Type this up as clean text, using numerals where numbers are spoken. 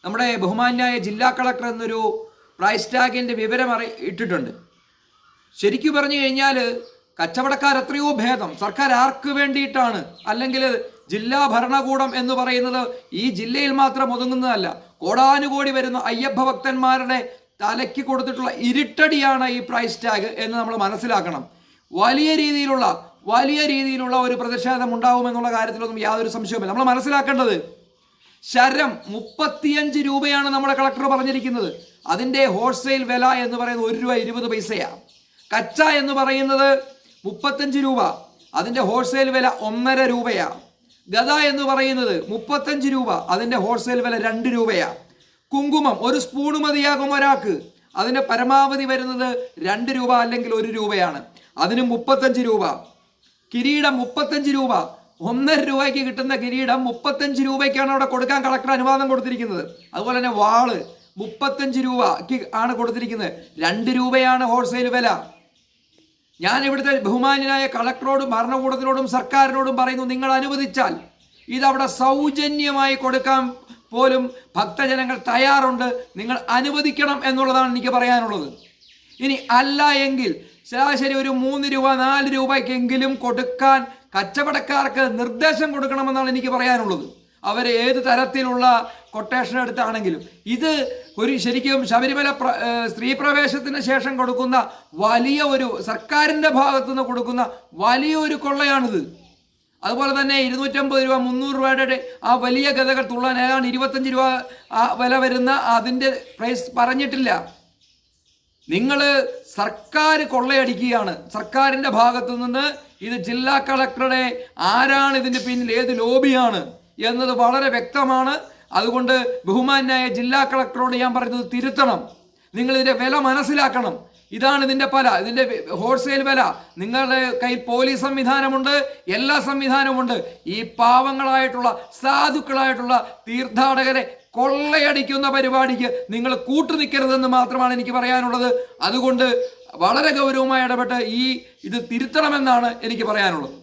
നമ്മുടെ ബഹുമാന്യായ ജില്ലാ കളക്ടർ എന്നൊരു പ്രൈസ് ടാഗിൻ്റെ വിവരം ഇട്ടിട്ടുണ്ട്. ശരിക്കും പറഞ്ഞു കഴിഞ്ഞാൽ കച്ചവടക്കാർ എത്രയോ ഭേദം. സർക്കാർ ആർക്ക് വേണ്ടിയിട്ടാണ്, അല്ലെങ്കിൽ ജില്ലാ ഭരണകൂടം എന്ന് പറയുന്നത് ഈ ജില്ലയിൽ മാത്രം ഒതുങ്ങുന്നതല്ല. കോടാനുകോടി വരുന്ന അയ്യപ്പ ഭക്തന്മാരുടെ തലയ്ക്ക് കൊടുത്തിട്ടുള്ള ഇരുട്ടടിയാണ് ഈ പ്രൈസ് ടാഗ് എന്ന് നമ്മൾ മനസ്സിലാക്കണം. വലിയ രീതിയിലുള്ള ഒരു പ്രതിഷേധം ഉണ്ടാകുമെന്നുള്ള കാര്യത്തിലൊന്നും യാതൊരു സംശയവുമില്ല. നമ്മൾ മനസ്സിലാക്കേണ്ടത് ശരം 35 രൂപയാണ് നമ്മുടെ കളക്ടർ പറഞ്ഞിരിക്കുന്നത്. അതിൻ്റെ ഹോൾസെയിൽ വില എന്ന് പറയുന്നത് 1 രൂപ 20 പൈസയാണ്. കച്ച എന്ന് പറയുന്നത് 35 രൂപ, അതിൻ്റെ ഹോൾസെയിൽ വില 1.5 രൂപയാണ്. ഗദ എന്ന് പറയുന്നത് 35 രൂപ, അതിൻ്റെ ഹോൾസെയിൽ വില 2 രൂപയാണ്. കുങ്കുമം 1 സ്പൂൺ മതിയാകും ഒരാൾക്ക്, അതിൻ്റെ പരമാവധി വരുന്നത് 2 രൂപ അല്ലെങ്കിൽ 1 രൂപയാണ്, അതിന് 35 രൂപ. കിരീടം 35 രൂപ, 1.5 രൂപയ്ക്ക് കിട്ടുന്ന കിരീടം 35 രൂപയ്ക്കാണ് അവിടെ കൊടുക്കാൻ കളക്ടർ അനുവാദം കൊടുത്തിരിക്കുന്നത്. അതുപോലെ തന്നെ വാള് 35 രൂപയ്ക്ക് ആണ് കൊടുത്തിരിക്കുന്നത്, 2 രൂപയാണ് ഹോൾസെയിൽ വില. ഞാൻ ഇവിടുത്തെ ബഹുമാന്യനായ കളക്ടറോടും ഭരണകൂടത്തിനോടും സർക്കാരിനോടും പറയുന്നു, നിങ്ങൾ അനുവദിച്ചാൽ ഇതവിടെ സൗജന്യമായി കൊടുക്കാൻ പോലും ഭക്തജനങ്ങൾ തയ്യാറുണ്ട്. നിങ്ങൾ അനുവദിക്കണം എന്നുള്ളതാണ് എനിക്ക് പറയാനുള്ളത്. ഇനി അല്ല എങ്കിൽ ശരാശരി ഒരു 3 രൂപ 4 രൂപയ്ക്കെങ്കിലും കൊടുക്കാൻ കച്ചവടക്കാർക്ക് നിർദ്ദേശം കൊടുക്കണമെന്നാണ് എനിക്ക് പറയാനുള്ളത്. അവർ ഏത് തരത്തിലുള്ള കൊട്ടേഷൻ എടുത്താണെങ്കിലും. ഇത് ശരിക്കും ശബരിമല സ്ത്രീ പ്രവേശത്തിന് ശേഷം കൊടുക്കുന്ന വലിയ ഒരു, സർക്കാരിൻ്റെ ഭാഗത്തുനിന്ന് കൊടുക്കുന്ന വലിയൊരു കൊള്ളയാണിത്. അതുപോലെ തന്നെ 250 രൂപ 300 രൂപയുടെ ആ വലിയ ഗതകൾ തുള്ളാൻ ഏതാണ്ട് 25 രൂപ വില വരുന്ന അതിൻ്റെ പ്രൈസ് പറഞ്ഞിട്ടില്ല. നിങ്ങൾ സർക്കാർ കൊള്ളയടിക്കുകയാണ്. സർക്കാരിൻ്റെ ഭാഗത്തു നിന്ന് ഇത് ജില്ലാ കളക്ടറുടെ ആരാണ് ഇതിൻ്റെ പിന്നിൽ, ഏത് ലോബിയാണ് എന്നത് വളരെ വ്യക്തമാണ്. അതുകൊണ്ട് ബഹുമാന്യായ ജില്ലാ കളക്ടറോട് ഞാൻ പറയുന്നത് തിരുത്തണം. നിങ്ങളിതിൻ്റെ വില മനസ്സിലാക്കണം. ഇതാണ് ഇതിൻ്റെ ഇതിൻ്റെ ഹോൾസെയിൽ വില. നിങ്ങളുടെ കയ്യിൽ പോലീസ് സംവിധാനമുണ്ട്, എല്ലാ സംവിധാനമുണ്ട്. ഈ പാവങ്ങളായിട്ടുള്ള സാധുക്കളായിട്ടുള്ള തീർത്ഥാടകരെ കൊള്ളയടിക്കുന്ന പരിപാടിക്ക് നിങ്ങൾ കൂട്ടുനിൽക്കരുതെന്ന് മാത്രമാണ് എനിക്ക് പറയാനുള്ളത്. അതുകൊണ്ട് വളരെ ഗൗരവമായി ഇടപെട്ട് ഇത് തിരുത്തണമെന്നാണ് എനിക്ക് പറയാനുള്ളത്.